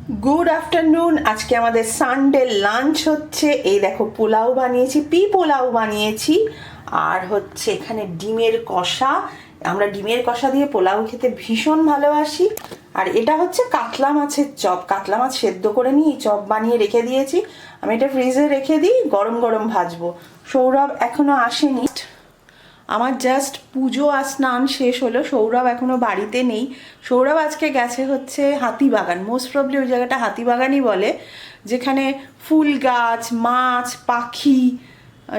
Good afternoon. আজকে আমাদের Sunday lunch হচ্ছে, এই দেখো পোলাও বানিয়েছি, পোলাও বানিয়েছি, আর হচ্ছে এখানে ডিমের কষা। আমরা ডিমের কষা দিয়ে পোলাও খেতে ভীষণ ভালোবাসি। আর এটা হচ্ছে কাতলা মাছের চপ, কাতলা মাছ সেদ্ধ করে নিয়ে চপ বানিয়ে রেখে দিয়েছি। আমি এটা ফ্রিজে রেখে দিই, গরম গরম ভাজবো। সৌরভ এখনো আসেনি, আমার জাস্ট পুজো আর স্নান শেষ হলো। সৌরভ এখনো বাড়িতে নেই। সৌরভ আজকে গেছে হচ্ছে হাতিবাগান, মোস্ট প্রবলি ওই জায়গাটা হাতিবাগানই বলে, যেখানে ফুল গাছ, মাছ, পাখি,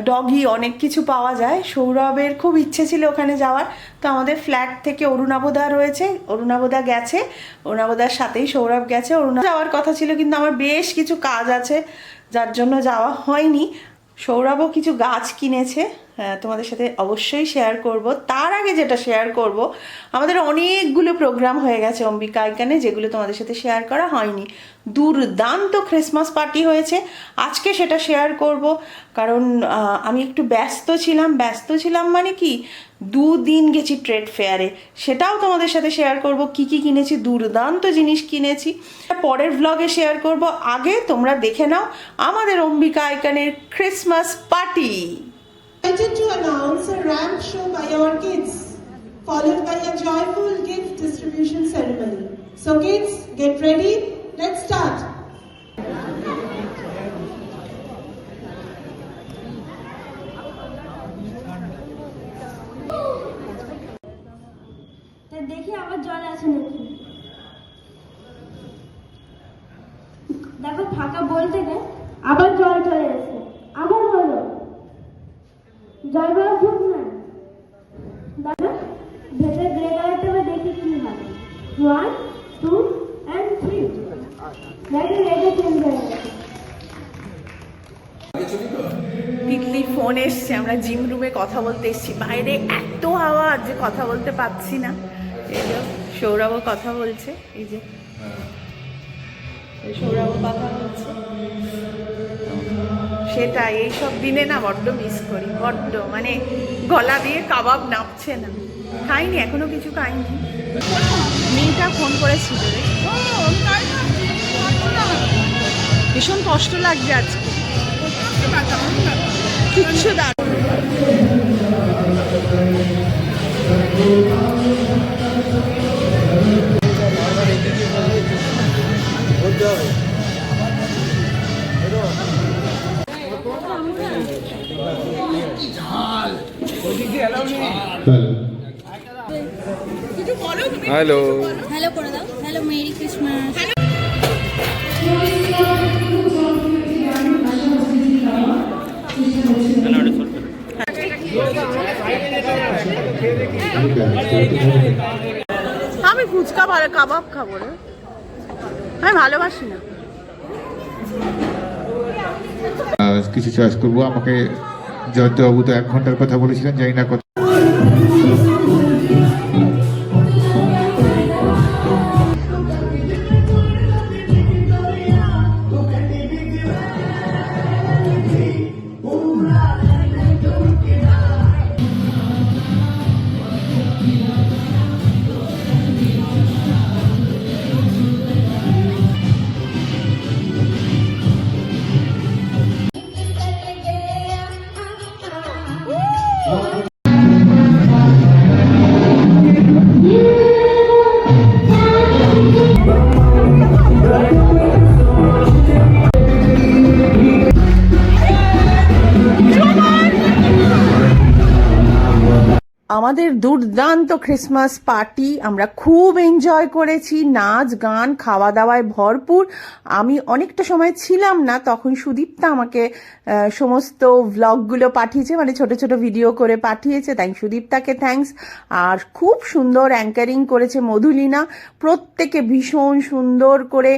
ডগি অনেক কিছু পাওয়া যায়। সৌরভের খুব ইচ্ছে ছিল ওখানে যাওয়ার, তো আমাদের ফ্ল্যাট থেকে অরুণাবদা রয়েছে, অরুণাবদা গেছে, অরুণাবদার সাথেই সৌরভ গেছে। অরুণা যাওয়ার কথা ছিল, কিন্তু আমার বেশ কিছু কাজ আছে যার জন্য যাওয়া হয়নি। সৌরভও কিছু গাছ কিনেছে, তোমাদের সাথে অবশ্যই শেয়ার করব। তার আগে যেটা শেয়ার করব, আমাদের অনেকগুলো প্রোগ্রাম হয়ে গেছে অম্বিকা আইকনে, যেগুলো তোমাদের সাথে শেয়ার করা হয়নি। দুর্দান্ত ক্রিসমাস পার্টি হয়েছে, আজকে সেটা শেয়ার করব। কারণ আমি একটু ব্যস্ত ছিলাম মানে কি, 2 দিন গেছি ট্রেড ফেয়ারে, সেটাও তোমাদের সাথে শেয়ার করব। কি কি কিনেছি, দুর্দান্ত জিনিস কিনেছি, পরের ভ্লগে শেয়ার করব। আগে তোমরা দেখে নাও আমাদের অম্বিকা আইকনের Christmas party. Excited to announce a ramp show by our kids, followed by a joyful gift distribution ceremony. So kids, get ready. Let's start. দেখি আবার জল আছে নাকি। দেখো ফাঁকা বল থেকে আবার জল চলে এসেছে, আবার হলো জল বড় খুব না। দাদা ভেতরে গ্রে কালারটা দেখি কি হয়। 1 2 and 3 দেখো রেডি চেঞ্জ হয়ে গেছে। তিতলির ফোন এসছে, আমরা জিম রুমে কথা বলতে এসেছি, বাইরে এত আওয়াজ যে কথা বলতে পারছি না। এই যে সৌরভও কথা বলছে, এই যে সৌরভও কথা বলছে। সেটাই, এইসব দিনে না বড্ড মিস করি, বড্ড, মানে গলা দিয়ে কাবাব নামছে না। খাইনি এখনো, কিছু খাইনি। মেয়েটা ফোন করেছিল রে, ভীষণ কষ্ট লাগছে আজকে, কিচ্ছু দাঁড়। হ্যালো হ্যালো করে দাও। Hello, merry Christmas. আমি ফুচকা কাবাব খাবো রে, আমি ভালোবাসি না। কিছু চয়েস করবো। আমাকে জয়ন্তবাবু তো 1 ঘন্টার কথা বলেছিলেন, জানি না কত। আমাদের দুর্দান্ত ক্রিসমাস পার্টি আমরা খুব এনজয় করেছি, নাচ গান খাওয়া দাওয়ায় ভরপুর। আমি অনেকটা সময় ছিলাম না, তখন সুদীপ্তা আমাকে সমস্ত ভ্লগগুলো পাঠিয়েছে, মানে ছোট ছোট ভিডিও করে পাঠিয়েছে, তাই সুদীপ্তাকে থ্যাঙ্কস। আর খুব সুন্দর অ্যাঙ্কারিং করেছে মধুলিনা, প্রত্যেকে ভীষণ সুন্দর করে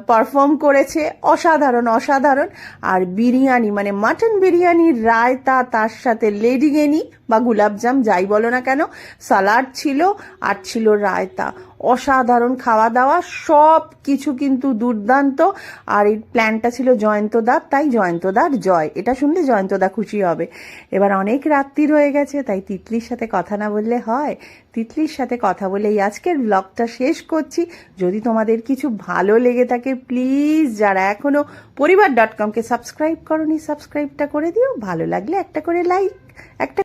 পারফর্ম করেছে, অসাধারণ অসাধারণ। আর বিরিয়ানি, মানে মাটন বিরিয়ানির রায়তা, তার সাথে লেডিকেনি, বা গোলাপজাম যাই বলো না কেন, সালাড ছিল আর ছিল রায়তা। অসাধারণ খাওয়া দাওয়া, সব কিছু কিন্তু দুর্দান্ত। আর এই প্ল্যানটা ছিল জয়ন্তদার, তাই জয়ন্তদার জয়, এটা শুনলে জয়ন্তদা খুশি হবে। এবার অনেক রাত্রির হয়ে গেছে, তাই তিতলির সাথে কথা না বললে হয়। তিতলির সাথে কথা বলেই আজকের ব্লগটা শেষ করছি। যদি তোমাদের কিছু ভালো লেগে থাকে প্লিজ যারা এখনো পরিবার.com-কে সাবস্ক্রাইব করনি, সাবস্ক্রাইবটা করে দিও। ভালো লাগলে একটা করে লাইক, একটা